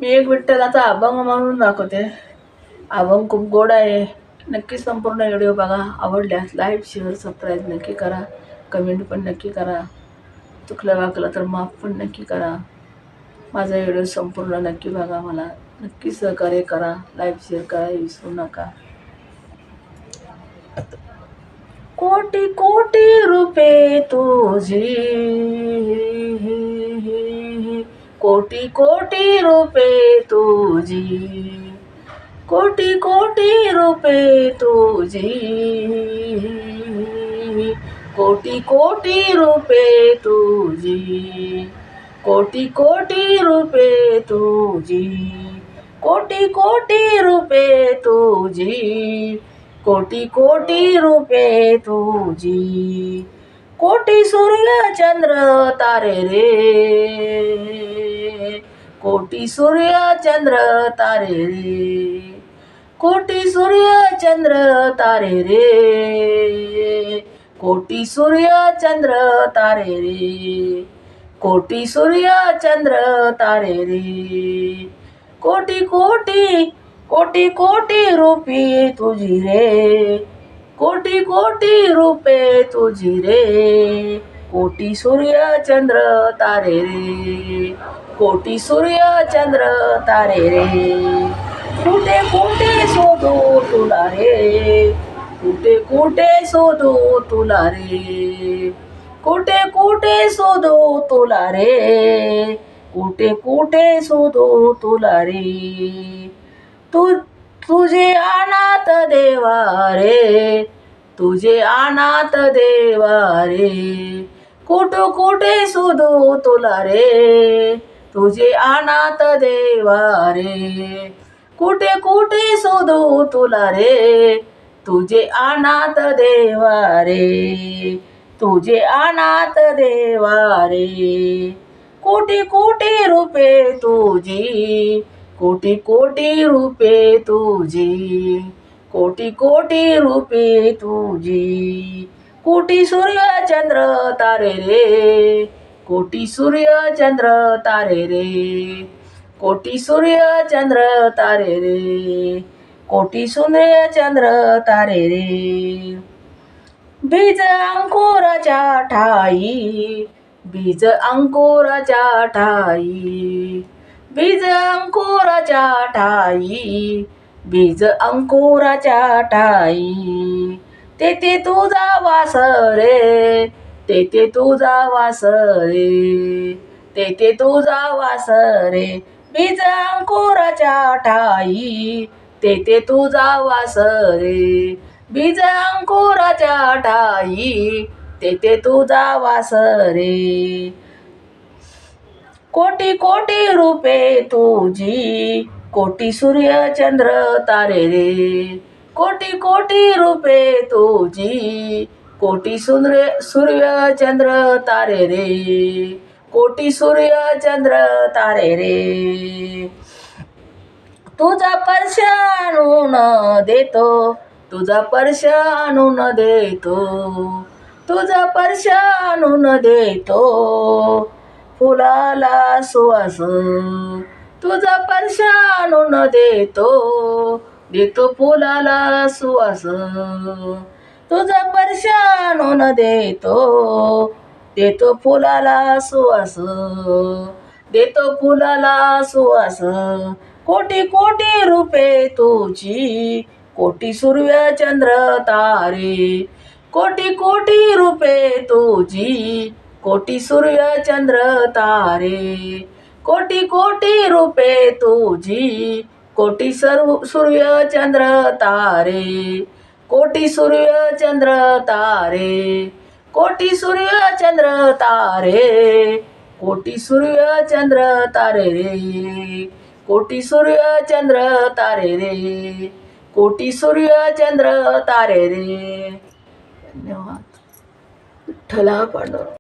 मी एक विठ्ठलाचा अभंग म्हणून दाखवते. अभंग खूप गोड आहे. नक्की संपूर्ण व्हिडिओ बघा. आवडल्यास लाईक शेअर सबस्क्राईब नक्की करा. कमेंट पण नक्की करा. चुकलं वाकलं तर माफ पण नक्की करा. माझा व्हिडिओ संपूर्ण नक्की बघा. मला नक्की सहकार्य करा. लाईक शेअर करा विसरू नका. कोटी कोटी रुपये तुझी, कोटी कोटी रुपये तुझी, कोटी कोटी रुपये तुझी, कोटी कोटी रुपये तुझी, कोटी कोटी रुपये तुझी, कोटी कोटी रुपये तुझी, कोटी कोटी रुपये तुझी, कोटी सूर्य चंद्र तारे रे, कोटी सूर्य चंद्र तारे रे, कोटी सूर्य चंद्र तारे रे, कोटी सूर्य चंद्र तारे रे, कोटी सूर्य चंद्र तारे रे, कोटी कोटी कोटी कोटी रुपये तुझी रे, कोटी कोटी रुपये तुझी रे, कोटी सूर्य चंद्र तारे रे, कोटी सूर्य चंद्र तारे रे, कुठे कुठे शोधू तुला रे, कुठे कुठे शोधू तुला रे, कुठे कुठे शोधू तुला रे, कुठे कुठे शोधू तुला रे, तुझे अनाथ देवा रे, तुझे अनाथ देवा रे, कुठे कुठे शोधू तुला रे, तुझे अनाथ देवा रे, कुठे कुठे शोधू तुला रे, तुझे अनाथ देवा रे, तुझे अनाथ देवा रे, कोटी कोटी रुपये तुझी, कोटी कोटी रुपये तुझी, कोटी कोटी रुपये तुझी, कोटी सूर्य चंद्र तारे रे, कोटी सूर्य चंद्र तारे रे, कोटी सूर्य चंद्र तारे रे, कोटी सूर्य चंद्र तारे रे, बीज अंकुराच्या ठाई, बीज अंकुराच्या ठाई, बीज अंकुराच्या ठाई, बीज अंकुराच्या ठाई, तेथे तुझा वास रे, तेथे तुझा वास रे, तेथे तुझा वास रे, बीज अंकुराच्या ठाई, तेथे तुझा वास रे, बीज अंकुराच्या ठाई, तेथे तुझा वास रे, कोटी कोटी रुपये तुझी, कोटी सूर्य चंद्र तारे रे, कोटी कोटी रुपये तुझी, कोटी सूर्य चंद्र तारे रे, कोटी सूर्य चंद्र तारे रे, तुझा परश आणून देतो, तुझा परश आणून देतो, तुझा परश आणून देतो, फुलाला सुवास, तुझा परश आणून देतो, देतो फुलाला सुवास, तुझा परश आणून देतो, देतो फुलाला सुवास, देतो फुलाला सुवास, कोटी कोटी रुपये तुझी, कोटी सूर्य चंद्र तारे, कोटी कोटी रुपये तुझी, कोटी सूर्य चंद्र तारे, कोटी कोटी रुपये तुझी, कोटी सूर्य चंद्र तारे, कोटी सूर्य चंद्र तारे, कोटी सूर्य चंद्र तारे, कोटी सूर्य चंद्र तारे रे, कोटी सूर्य चंद्र तारे रे, कोटी सूर्य चंद्र तारे रे. धन्यवाद. विठ्ठला पांडुरंगा.